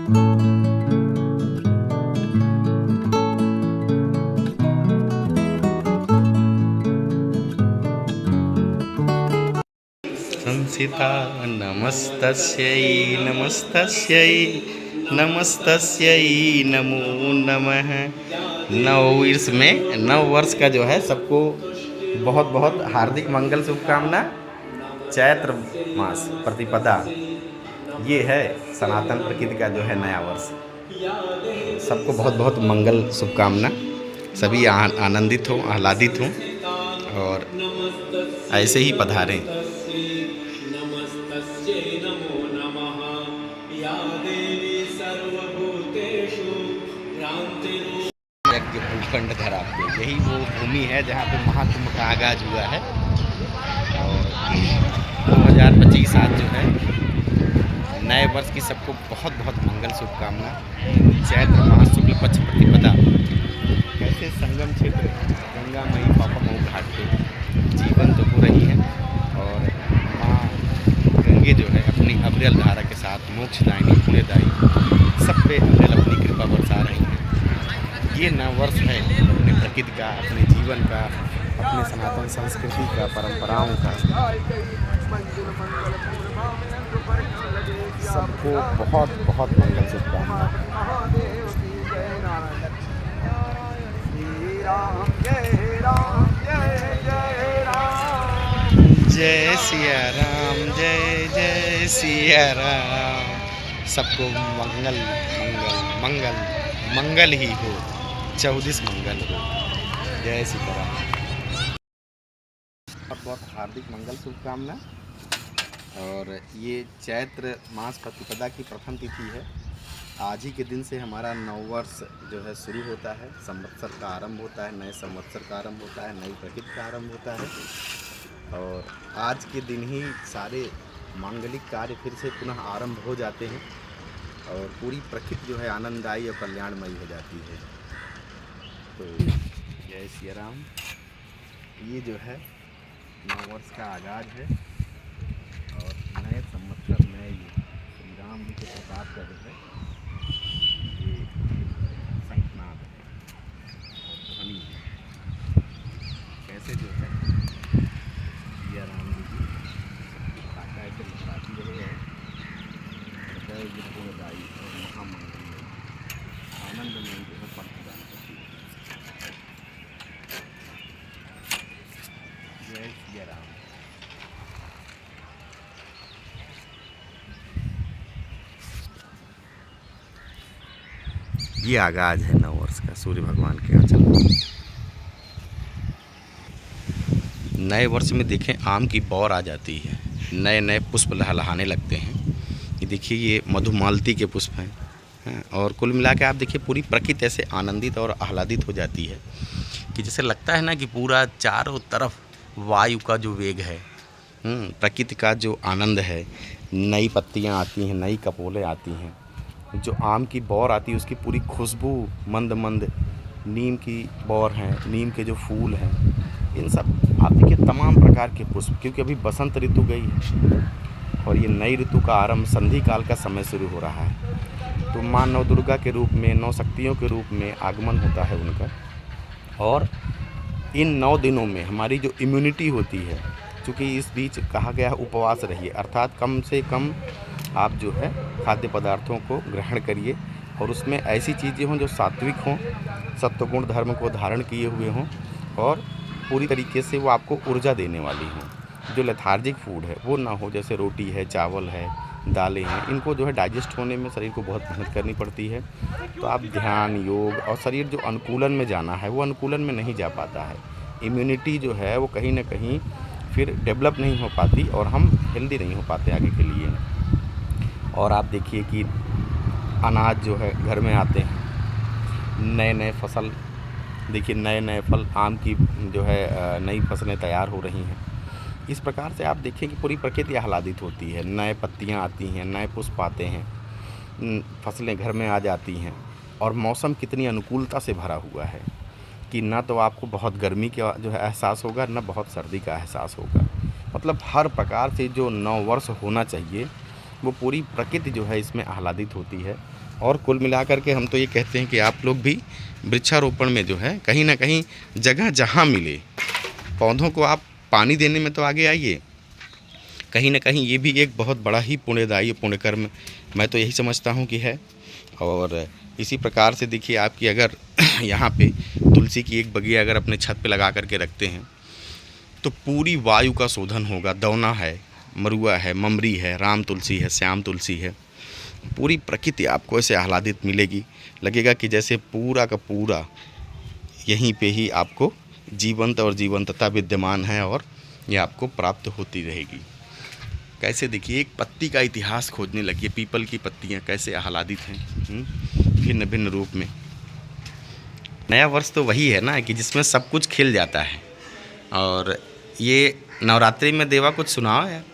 संसिता नमस्तस्यै नमस्तस्यै नमस्तस्यै नमो नमः। नव वर्ष का जो है सबको बहुत बहुत हार्दिक मंगल शुभकामना। चैत्र मास प्रतिपदा ये है सनातन प्रकृति का जो है नया वर्ष। सबको बहुत बहुत मंगल शुभकामना। सभी आनंदित हों, आह्लादित हों और ऐसे ही पधारें। यज्ञ भूखंड धरा पे, यही वो भूमि है जहाँ पे महाकुंभ का आगाज हुआ है। और 2025 आज जो है नए वर्ष की सबको बहुत बहुत मंगल शुभकामना। चैत्र मास शुक्ल पक्ष प्रतिपदा कैसे संगम क्षेत्र गंगा मई पापा घाट पे जीवन तो हो रही है और माँ गंगे जो है अपनी अविरल धारा के साथ मोक्षदायिनी पुण्यदायी सब पे अविरल अपनी कृपा बरसा रही है। ये नव वर्ष है अपने प्रकृति का, अपने जीवन का, अपने सनातन संस्कृति का, परंपराओं का। सबको बहुत बहुत मंगल शुभकामना। जय सिया राम, जय जय सिया राम। सबको मंगल मंगल मंगल मंगल ही हो, 14 मंगल हो। जय सीताराम। बहुत बहुत हार्दिक मंगल शुभकामना। और ये चैत्र मास प्रतिपदा की प्रथम तिथि है। आज ही के दिन से हमारा नव वर्ष जो है शुरू होता है, संवत्सर का आरंभ होता है, नए संवत्सर का आरंभ होता है, नई प्रकृति का आरंभ होता है। और आज के दिन ही सारे मांगलिक कार्य फिर से पुनः आरंभ हो जाते हैं और पूरी प्रकृति जो है आनंददायी और कल्याणमयी हो जाती है। तो जय सिया राम। ये जो है नव वर्ष का आगाज है और नए संवत्सर में ये श्री राम जी के प्रताप का जो है ये शंखनाद है और ध्वनि है। कैसे जो है सिया राम जी की काका ऐसे लहराती रहे हृदय जो पुण्यदायी और महामंगल आनंद में जो है फल प्रदान करती है। जय सिया राम। ये आगाज है नव वर्ष का सूर्य भगवान के आंचल में। नए वर्ष में देखें आम की बौर आ जाती है, नए नए पुष्प लहलहाने लगते हैं। ये देखिए ये मधुमालती के पुष्प हैं और कुल मिला के आप देखिए पूरी प्रकृति ऐसे आनंदित और आह्लादित हो जाती है कि जैसे लगता है ना कि पूरा चारों तरफ वायु का जो वेग है, प्रकृति का जो आनंद है, नई पत्तियाँ आती हैं, नई कपोलें आती हैं, जो आम की बौर आती है उसकी पूरी खुशबू मंद मंद, नीम की बौर हैं, नीम के जो फूल हैं, इन सब आप देखिए तमाम प्रकार के पुष्प, क्योंकि अभी बसंत ऋतु गई है और ये नई ऋतु का आरंभ संधि काल का समय शुरू हो रहा है। तो माँ नव दुर्गा के रूप में, नौ शक्तियों के रूप में आगमन होता है उनका। और इन 9 दिनों में हमारी जो इम्यूनिटी होती है, चूँकि इस बीच कहा गया है उपवास रहिए, अर्थात कम से कम आप जो है खाद्य पदार्थों को ग्रहण करिए और उसमें ऐसी चीज़ें हों जो सात्विक हों, सत्वगुण धर्म को धारण किए हुए हों और पूरी तरीके से वो आपको ऊर्जा देने वाली हों। जो लेथार्जिक फूड है वो ना हो, जैसे रोटी है, चावल है, दालें हैं, इनको जो है डाइजेस्ट होने में शरीर को बहुत मेहनत करनी पड़ती है। तो आप ध्यान, योग और शरीर जो अनुकूलन में जाना है वो अनुकूलन में नहीं जा पाता है। इम्यूनिटी जो है वो कहीं ना कहीं फिर डेवलप नहीं हो पाती और हम हेल्दी नहीं हो पाते आगे के लिए। और आप देखिए कि अनाज जो है घर में आते हैं, नए नए फसल, देखिए नए नए फल, आम की जो है नई फसलें तैयार हो रही हैं। इस प्रकार से आप देखिए कि पूरी प्रकृति आह्लादित होती है, नए पत्तियां आती हैं, नए पुष्प आते हैं, फसलें घर में आ जाती हैं और मौसम कितनी अनुकूलता से भरा हुआ है कि ना तो आपको बहुत गर्मी का जो है एहसास होगा, ना बहुत सर्दी का एहसास होगा। मतलब हर प्रकार से जो नव वर्ष होना चाहिए वो पूरी प्रकृति जो है इसमें आह्लादित होती है। और कुल मिलाकर के हम तो ये कहते हैं कि आप लोग भी वृक्षारोपण में जो है कहीं ना कहीं जगह जहाँ मिले पौधों को आप पानी देने में तो आगे आइए। कहीं ना कहीं ये भी एक बहुत बड़ा ही पुण्यदायी पुण्यकर्म मैं तो यही समझता हूँ कि है। और इसी प्रकार से देखिए आपकी अगर यहाँ पे तुलसी की एक बगिया अगर अपने छत पे लगा करके रखते हैं तो पूरी वायु का शोधन होगा। दौना है, मरुआ है, ममरी है, राम तुलसी है, श्याम तुलसी है, पूरी प्रकृति आपको ऐसे आह्लादित मिलेगी। लगेगा कि जैसे पूरा का पूरा यहीं पे ही आपको जीवंत और जीवंतता विद्यमान है और ये आपको प्राप्त होती रहेगी। कैसे देखिए एक पत्ती का इतिहास खोजने लगी है, पीपल की पत्तियाँ कैसे आह्लादित हैं भिन्न भिन्न रूप में। नया वर्ष तो वही है ना कि जिसमें सब कुछ खिल जाता है। और ये नवरात्रि में देवा कुछ सुनाओ यार,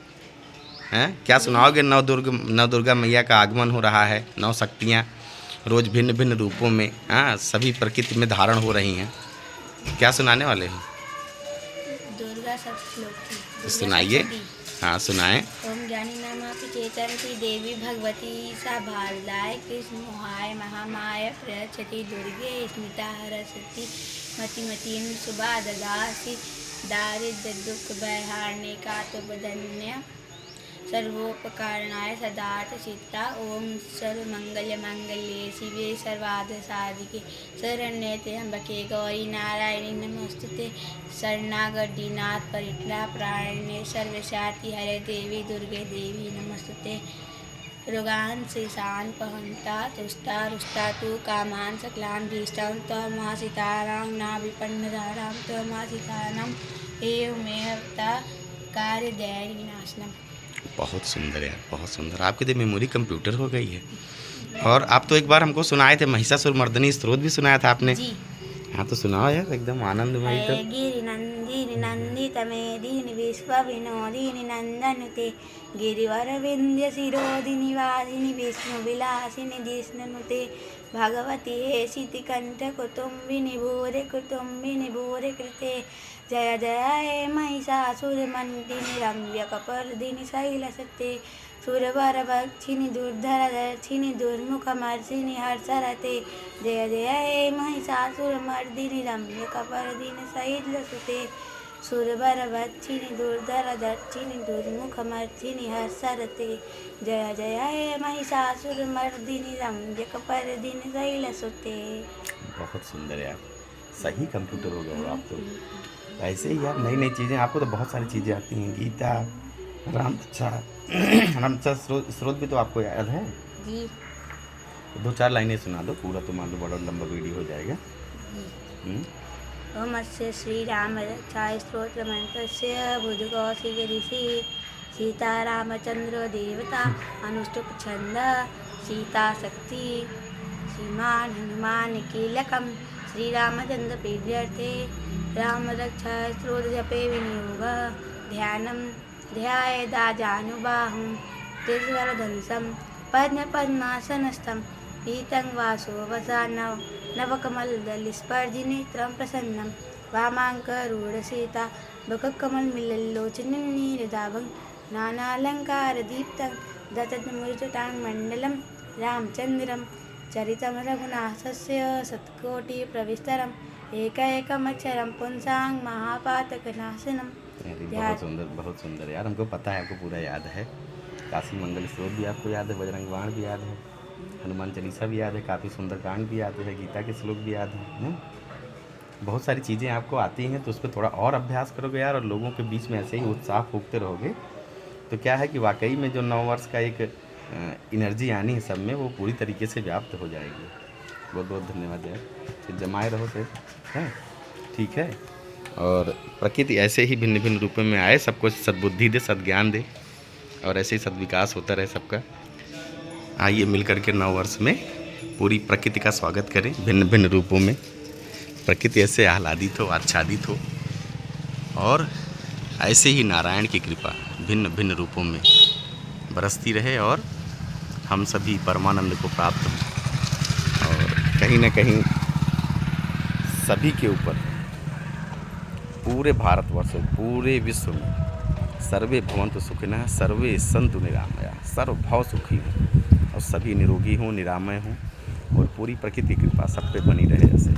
हैं क्या सुनाओगे? नव दुर्गा मैया का आगमन हो रहा है, 9 शक्तियाँ रोज़ भिन्न भिन्न रूपों में सभी प्रकृति में धारण हो रही हैं। क्या सुनाने वाले हैं? दुर्गा सप्तश्लोकी सुनाइए। हाँ सुनाएं। ओम ज्ञानी नामापि चेतंती देवी भगवती सा भारदाय कृष्ण मोहाय महामाय प्रयच्छति दुर्गे स्मिता हरसति मतिमतीं शुभा ददासि दारिद्र्य दुख भयहारणे का तो बदन्य सर्वोपकारणाय सदार्थ चित्ता। ओम सर्वमंगल मंगल्ये शिवे सर्वार्थ साधिके शरण्ये त्र्यंबके गौरी नारायणी नमोस्तुते शरणागति नाथ परित्राणाय सर्वशाति हरे देवी दुर्गे देवी नमोस्तुते। रोगान शेषान पहंता तुष्टा रुष्टा तु कामान सकलान भीष्टां त्वमासितारां नाभिपन्नदारां त्वमासितानां एवमेवता कार्यदैर्य विनाशनम्। बहुत सुंदर यार, बहुत सुंदर। आपकी तो मेमोरी कंप्यूटर हो गई है। और आप तो एक बार हमको सुनाए थे महिषासुर मर्दनी स्तोत्र भी सुनाया था आपने जी। हाँ तो सुनाओ यार, एकदम आनंदमयी। तो गिरिनंदिनी नंदितमेदिनी विश्व विनोदिनी नंदनुते गिरिवर विंध्य शिरोदिनी वासिनी विष्णु विलासिनी जिष्णुनुते भगवती हेशिति कंठ कुटुंबिनी भूरे कृते जय जय हे महिषासुरमर्दिनी रम्यकपर्दिनी शैलसते सुरवरभक्षिणी दुर्धरदर्शिनी दुर्मुखमर्षिणी हर्षरते जय जय हे महिषासुरमर्दिनी रम्यकपर्दिनी शैलसुते सुरवरभक्षिणी दुर्धरदर्शिनी दुर्मुखमर्षिणी हर्षरते जय जय हे महिषासुरमर्दिनी रम्यकपर्दिनी शैलसुते। बहुत सुंदर यार, सही कंप्यूटर हो गया आप तो। ऐसे ही यार नई नई चीज़ें, आपको तो बहुत सारी चीज़ें आती हैं। गीता, रामचा स्रोत भी तो आपको याद है जी। 2-4 लाइनें सुना दो, पूरा तो मान लो बड़ा लंबा वीडियो हो जाएगा। ओम अस्य श्री राम रक्षाय स्तोत्र मंत्रस्य बुधकौशिक ऋषि सीता रामचंद्र देवता अनुष्टुप छंद सीता शक्ति श्रीमान हनुमान कीलकम श्री रामचंद्र प्रीत्यर्थे राम रक्षा स्त्रोत जपे विनियोग ध्यानम ध्यायेदा जानुबाहुं त्रिशूलधनुषं पद्मासनस्थं पीतं वासो वसा नवकमलदलस्पर्धिनेत्रं प्रसन्नं वामाङ्करूढसीता बककमलमिलल्लोचनं नीरदाभं नानालङ्कारदीप्तं दत्तमुरुचटाङ्मण्डलं रामचन्द्रं चरितं रघुनाथस्य शतकोटिप्रविस्तरम् एकैकमक्षरं पुंसां महापातकनाशनम्। बहुत सुंदर यार, हमको पता है, आपको पूरा याद है। काशी मंगल स्रोत भी आपको याद है, बजरंग बाण भी याद है, हनुमान चालीसा भी याद है, काफ़ी सुंदरकांड भी याद है, गीता के श्लोक भी याद है। बहुत सारी चीज़ें आपको आती हैं, तो उस पर थोड़ा और अभ्यास करोगे यार, और लोगों के बीच में ऐसे ही उत्साह फूकते रहोगे तो क्या है कि वाकई में जो 9 वर्ष का एक एनर्जी आनी है सब में, वो पूरी तरीके से व्याप्त हो जाएगी। बहुत बहुत धन्यवाद यार, फिर जमाए रहो फिर, है ठीक है। और प्रकृति ऐसे ही भिन्न भिन्न रूपों में आए, सबको सद्बुद्धि दे, सद्ज्ञान दे, और ऐसे ही सद्विकास होता रहे सबका। आइए मिल करके 9 वर्ष में पूरी प्रकृति का स्वागत करें भिन्न भिन्न रूपों में। प्रकृति ऐसे आह्लादित हो, आच्छादित हो, और ऐसे ही नारायण की कृपा भिन्न भिन्न रूपों में बरसती रहे, और हम सभी परमानंद को प्राप्त हों। और कहीं ना कहीं सभी के ऊपर, पूरे भारतवर्ष, पूरे विश्व में सर्वे भवन्तु सुखिनः, सर्वे सन्तु निरामयाः। सर्वभव सुखी हों और सभी निरोगी हों, निरामय हों और पूरी प्रकृति की कृपा सब पे बनी रहे ऐसे।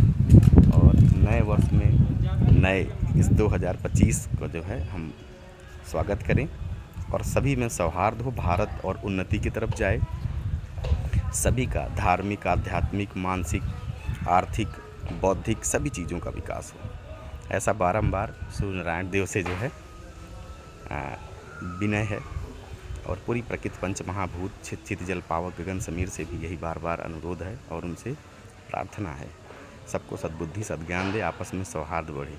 और नए वर्ष में नए इस 2025 को जो है हम स्वागत करें और सभी में सौहार्द हो, भारत और उन्नति की तरफ जाए, सभी का धार्मिक, आध्यात्मिक, मानसिक, आर्थिक, बौद्धिक सभी चीज़ों का विकास हो, ऐसा बारंबार सूर्य नारायण देव से जो है विनय है। और पूरी प्रकृति पंच महाभूत छित छित जल पावक गगन समीर से भी यही बार बार अनुरोध है और उनसे प्रार्थना है, सबको सद्बुद्धि सद्ज्ञान दे, आपस में सौहार्द बढ़े।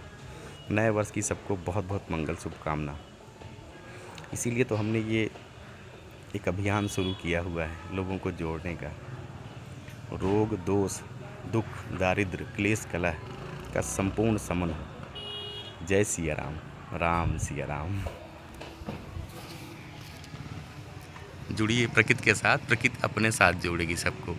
नए वर्ष की सबको बहुत बहुत मंगल शुभकामना। इसीलिए तो हमने ये एक अभियान शुरू किया हुआ है लोगों को जोड़ने का। रोग, दोष, दुख, दारिद्र्य, क्लेश, कलह का संपूर्ण समन हो। जय सिया राम, राम सिया राम। जुड़िए प्रकृति के साथ, प्रकृति अपने साथ जोड़ेगी सबको।